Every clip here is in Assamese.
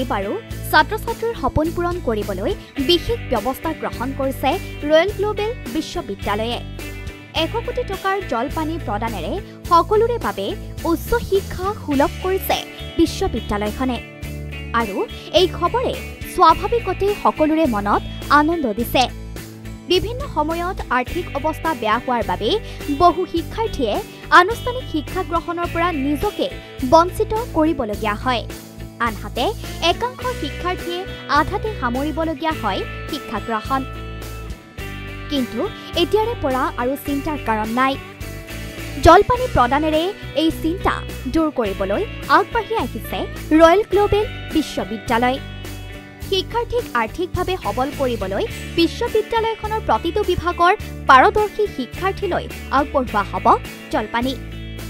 এইবাৰো ছাত্ৰ-ছাত্ৰীৰ সপোন পূৰণ কৰিবলৈ বিশেষ ব্যৱস্থা গ্ৰহণ কৰিছে ৰয়েল গ্লোবেল বিশ্ববিদ্যালয়ে। 1 কোটি টকাৰ জলপানী প্ৰদানেৰে সকলোৰে বাবে উচ্চ শিক্ষা সুলভ কৰিছে বিশ্ববিদ্যালয়খনে। আৰু এই খবৰে স্বাভাৱিকতে সকলোৰে মনত আনন্দ দিছে। বিভিন্ন সময়ত আৰ্থিক অৱস্থা বেয়া হোৱাৰ বাবে বহু শিক্ষাৰ্থীয়ে আনুষ্ঠানিক শিক্ষা গ্ৰহণৰ পৰা নিজকে বঞ্চিত কৰিবলগীয়া হয়। আনহাতে একাংশ শিক্ষাৰ্থীয়ে আধাতে সামৰিবলগীয়া হয় শিক্ষা গ্ৰহণ। কিন্তু এতিয়াৰে পৰা আৰু চিন্তাৰ কাৰণ নাই। জলপানী প্ৰদানেৰে এই চিন্তা দূৰ কৰিবলৈ আগবাঢ়ি আহিছে ৰয়েল গ্লোবেল বিশ্ববিদ্যালয়। শিক্ষাৰ্থীক আৰ্থিকভাৱে সবল কৰিবলৈ বিশ্ববিদ্যালয়খনৰ প্ৰতিটো বিভাগৰ পাৰদৰ্শী শিক্ষাৰ্থীলৈ আগবঢ়োৱা হ'ব জলপানী।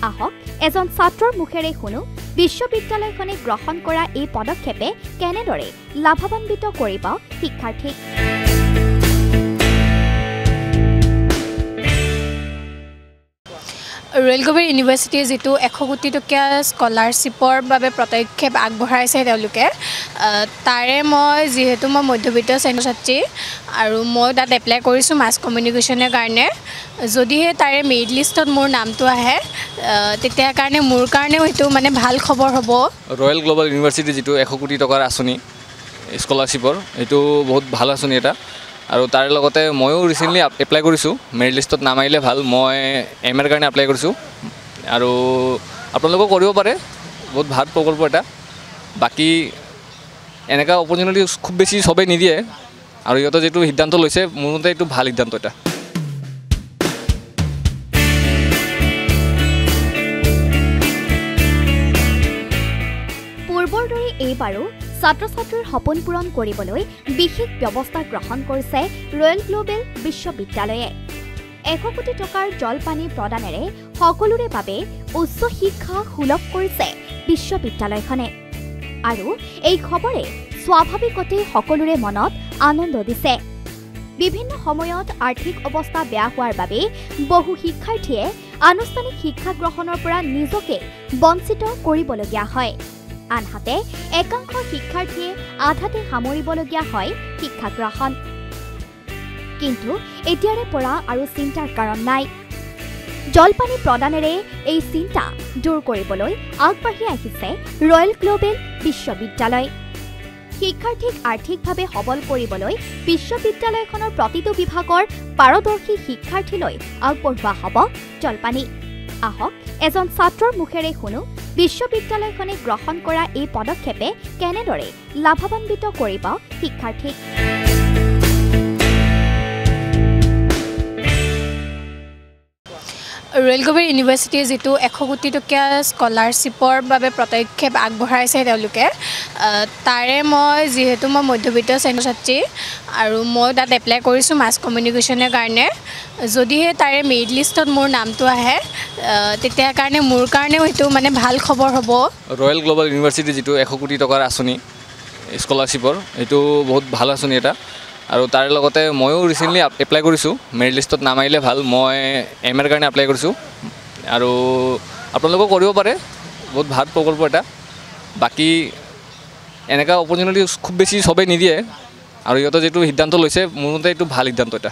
আহক এজন ছাত্ৰৰ মুখেৰে শুনো বিশ্ববিদ্যালয়খনে গ্ৰহণ কৰা এই পদক্ষেপে কেনেদৰে লাভান্বিত কৰিব শিক্ষাৰ্থীক। ৰয়েল গ্লোবেল ইউনিভাৰ্চিটিয়ে যিটো 100 কোটি টকীয়া স্কলাৰশ্বিপৰ বাবে পদক্ষেপ আগবঢ়াইছে তেওঁলোকে, তাৰে মই যিহেতু মধ্যবিত্ত শ্ৰেণীৰ ছাত্ৰী আৰু মই তাত এপ্লাই কৰিছোঁ মাছ কমিউনিকেশ্যনৰ কাৰণে। যদিহে তাৰে মেৰিট লিষ্টত মোৰ নামটো আহে তেতিয়া মোৰ কাৰণেও সেইটো ভাল খবৰ হ'ব। ৰয়েল গ্লোবেল ইউনিভাৰ্চিটিৰ যিটো 100 কোটি টকাৰ আঁচনি স্কলাৰশ্বিপৰ, এইটো বহুত ভাল আঁচনি এটা। আৰু তাৰ লগতে ময়ো ৰিচেণ্টলি এপ্লাই কৰিছোঁ, মেৰিট লিষ্টত নাম আহিলে ভাল। মই MA কাৰণে এপ্লাই কৰিছোঁ আৰু আপোনালোকেও কৰিব পাৰে, বহুত ভাল প্ৰকল্প এটা। বাকী এনেকুৱা অপৰচুনিটি খুব বেছি চবেই নিদিয়ে আৰু ইহঁতে যিটো সিদ্ধান্ত লৈছে মোৰ মতে এইটো ভাল সিদ্ধান্ত এটা। পূৰ্বৰ দৰে এইবাৰো ছাত্ৰ-ছাত্ৰীৰ সপোন পূৰণ কৰিবলৈ বিশেষ ব্যৱস্থা গ্ৰহণ কৰিছে ৰয়েল গ্লোবেল বিশ্ববিদ্যালয়ে। 1 কোটি টকাৰ জলপানী প্ৰদানেৰে সকলোৰে বাবে উচ্চ শিক্ষা সুলভ কৰিছে বিশ্ববিদ্যালয়খনে। আৰু এই খবৰে স্বাভাৱিকতে সকলোৰে মনত আনন্দ দিছে। বিভিন্ন সময়ত আৰ্থিক অৱস্থা বেয়া হোৱাৰ বাবে বহু শিক্ষাৰ্থীয়ে আনুষ্ঠানিক শিক্ষা গ্ৰহণৰ পৰা নিজকে বঞ্চিত কৰিবলগীয়া হয়। আনহাতে একাংশ শিক্ষাৰ্থীয়ে আধাতে সামৰিবলগীয়া হয় শিক্ষা গ্ৰহণ। কিন্তু এতিয়াৰে পৰা আৰু চিন্তাৰ কাৰণ নাই। জলপানী প্ৰদানেৰে এই চিন্তা দূৰ কৰিবলৈ আগবাঢ়ি আহিছে ৰয়েল গ্লোবেল বিশ্ববিদ্যালয়। শিক্ষাৰ্থীক আৰ্থিকভাৱে সবল কৰিবলৈ বিশ্ববিদ্যালয়খনৰ প্ৰতিটো বিভাগৰ পাৰদৰ্শী শিক্ষাৰ্থীলৈ আগবঢ়োৱা হ'ব জলপানী। আহক এজন ছাত্ৰৰ মুখেৰে শুনো বিশ্ববিদ্যালয়খনে গ্ৰহণ কৰা এই পদক্ষেপে কেনেদৰে লাভান্বিত কৰিব শিক্ষাৰ্থীক। ৰয়েল গ্লোবেল ইউনিভাৰ্চিটিয়ে যিটো 100 কোটি টকীয়া স্কলাৰশ্বিপৰ বাবে পদক্ষেপ আগবঢ়াইছে তেওঁলোকে, তাৰে মই যিহেতু মধ্যবিত্ত শ্ৰেণীৰ ছাত্ৰী আৰু মই তাত এপ্লাই কৰিছোঁ মাছ কমিউনিকেশ্যনৰ কাৰণে। যদিহে তাৰে মেৰিট লিষ্টত মোৰ নামটো আহে তেতিয়া মোৰ কাৰণেও সেইটো ভাল খবৰ হ'ব। ৰয়েল গ্লোবেল ইউনিভাৰ্চিটিৰ যিটো 100 কোটি টকাৰ আঁচনি স্কলাৰশ্বিপৰ, এইটো বহুত ভাল আঁচনি এটা। আৰু তাৰ লগতে ময়ো ৰিচেণ্টলি এপ্লাই কৰিছোঁ, মেৰিট লিষ্টত নাম আহিলে ভাল। মই MA কাৰণে এপ্লাই কৰিছোঁ আৰু আপোনালোকেও কৰিব পাৰে, বহুত ভাল প্ৰকল্প এটা। বাকী এনেকুৱা অপৰচুনিটি খুব বেছি চবেই নিদিয়ে আৰু ইহঁতে যিটো সিদ্ধান্ত লৈছে মোৰ মতে এইটো ভাল সিদ্ধান্ত এটা।